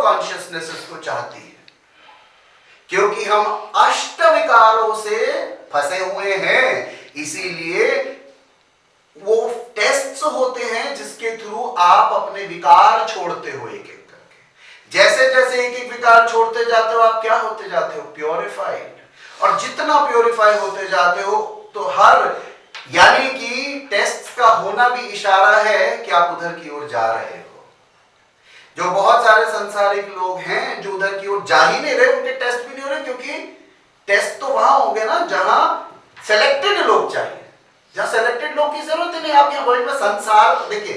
Consciousness इसको चाहती है, क्योंकि हम अष्ट विकारों से फंसे हुए हैं। इसीलिए वो टेस्ट्स होते हैं जिसके थ्रू आप अपने विकार छोड़ते हो एक एक करके। जैसे जैसे एक एक विकार छोड़ते जाते हो आप क्या होते जाते हो? प्योरिफाइड। और जितना प्योरिफाई होते जाते हो तो यानी कि टेस्ट का होना भी इशारा है कि आप उधर की ओर जा रहे हो। जो बहुत सारे संसारिक लोग हैं जो उधर की ओर जा ही नहीं रहे, उनके टेस्ट भी नहीं हो रहे, क्योंकि टेस्ट तो वहां होंगे ना जहां सेलेक्टेड लोग चाहिए। जहां सेलेक्टेड लोग की जरूरत ही नहीं। आप यहाँ वर्ल्ड में संसार देखिए,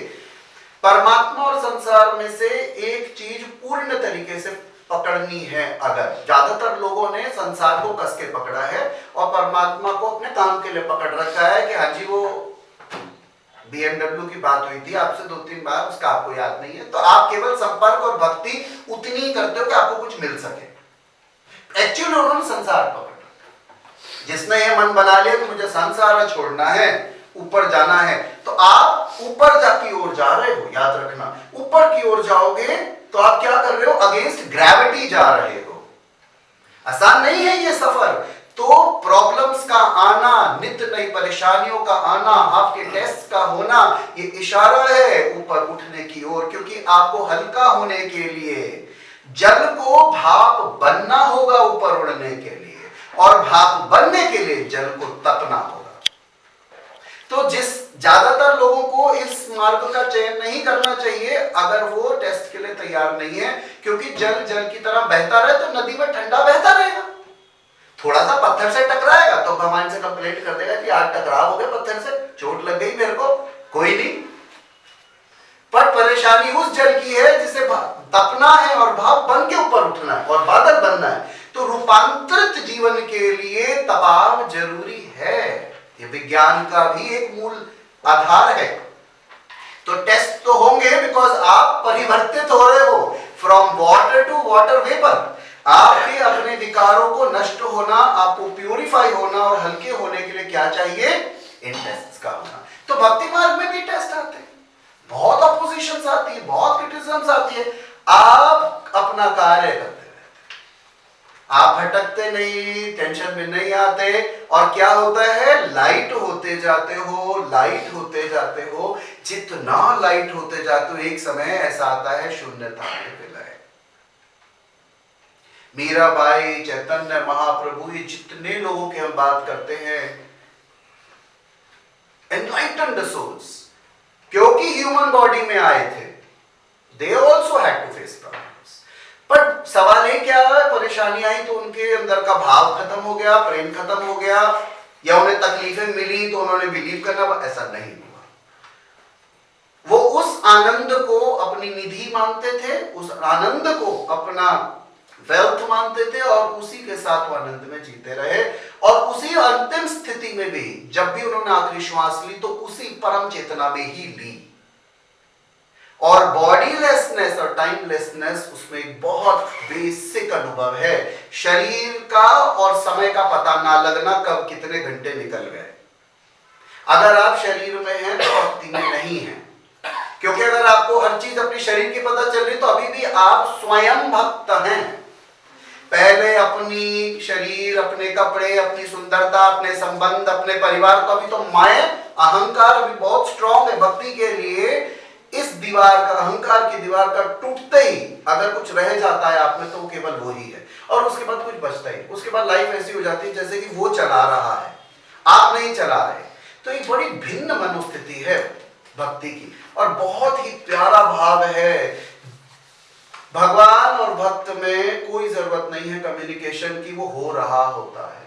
परमात्मा और संसार में से एक चीज पूर्ण तरीके से पकड़नी है। अगर ज्यादातर लोगों ने संसार को कस के पकड़ा है और परमात्मा को अपने काम के लिए पकड़ रखा है कि हाँ जी वो BMW की बात हुई थी आपसे 2-3 बार, उसका आपको याद नहीं है, तो आप केवल संपर्क और भक्ति उतनी ही करते हो कि आपको कुछ मिल सके। एक्चुअली उन्होंने संसार पकड़ रखा। जिसने ये मन बना लिया कि मुझे संसार छोड़ना है, ऊपर जाना है, तो आप ऊपर की ओर जा रहे हो। याद रखना, ऊपर की ओर जाओगे तो आप क्या कर रहे हो? अगेंस्ट ग्रेविटी जा रहे हो। आसान नहीं है ये सफर। तो प्रॉब्लम्स का आना, नित्य नई परेशानियों का आना, आपके टेस्ट का होना, ये इशारा है ऊपर उठने की ओर, क्योंकि आपको हल्का होने के लिए जल को भाप बनना होगा ऊपर उड़ने के लिए, और भाप बनने के लिए जल को तपना होगा। तो ज्यादातर लोगों को इस मार्ग का चयन नहीं करना चाहिए अगर वो टेस्ट के लिए तैयार नहीं है, क्योंकि जल की तरह बहता रहे तो नदी में ठंडा बहता रहेगा। थोड़ा सा पत्थर से टकराएगा तो भगवान से कंप्लेंट कर देगा कि आज टकराव हो गया पत्थर से, चोट लग गई मेरे को, कोई नहीं। पर परेशानी उस जल की है जिसे तपना है और भाप बन के ऊपर उठना है और बादल बनना है। तो रूपांतरित जीवन के लिए तपाव जरूरी है। ये विज्ञान का भी एक मूल आधार है। तो टेस्ट तो होंगे बिकॉज आप परिवर्तित हो रहे हो from water to water vapour. आपके अपने विकारों को नष्ट होना, आपको प्यूरिफाई होना और हल्के होने के लिए क्या चाहिए? इन टेस्ट का होना। तो भक्ति मार्ग में भी टेस्ट आते हैं, बहुत अपोजिशन आती है, बहुत क्रिटिसिज्म आती है। आप अपना कार्य करते रहते, आप भटकते नहीं, टेंशन में नहीं आते, और क्या होता है? लाइट होते जाते हो, लाइट होते जाते हो। जितना लाइट होते जाते हो एक समय ऐसा आता है शून्यता में विलय। मीराबाई, चैतन्य महाप्रभु, ये जितने लोगों की हम बात करते हैं एनलाइटन्ड सोल्स, क्योंकि ह्यूमन बॉडी में आए थे, they also had to face problems. पर सवाल ये क्या है? परेशानी आई तो उनके अंदर का भाव खत्म हो गया, प्रेम खत्म हो गया, या उन्हें तकलीफें मिली तो उन्होंने बिलीव करना, ऐसा नहीं हुआ। वो उस आनंद को अपनी निधि मानते थे, उस आनंद को अपना वेल्थ मानते थे, और उसी के साथ वो आनंद में जीते रहे। और उसी अंतिम स्थिति में भी जब भी उन्होंने आखिरी श्वास ली तो उसी परम चेतना में ही ली। और बॉडीलेसनेस और टाइमलेसनेस उसमें एक बहुत बेसिक अनुभव है। शरीर का और समय का पता ना लगना, कब कितने घंटे निकल गए। अगर आप शरीर में हैं तो भक्ति में नहीं है, क्योंकि अगर आपको हर चीज अपने शरीर की पता चल रही तो अभी भी आप स्वयं भक्त हैं। पहले अपनी शरीर, अपने कपड़े, अपनी सुंदरता, अपने संबंध, अपने परिवार, तो अभी तो माया अहंकार अभी बहुत स्ट्रांग है। भक्ति के लिए इस दीवार का, अहंकार की दीवार का टूटते ही अगर कुछ रह जाता है आप में तो केवल वो ही है, और उसके बाद कुछ बचता ही। उसके बाद लाइफ ऐसी हो जाती है जैसे कि वो चला रहा है, आप नहीं चला रहे। तो एक बड़ी भिन्न मनोस्थिति है भक्ति की, और बहुत ही प्यारा भाव है। भगवान और भक्त में कोई जरूरत नहीं है कम्युनिकेशन की, वो हो रहा होता है।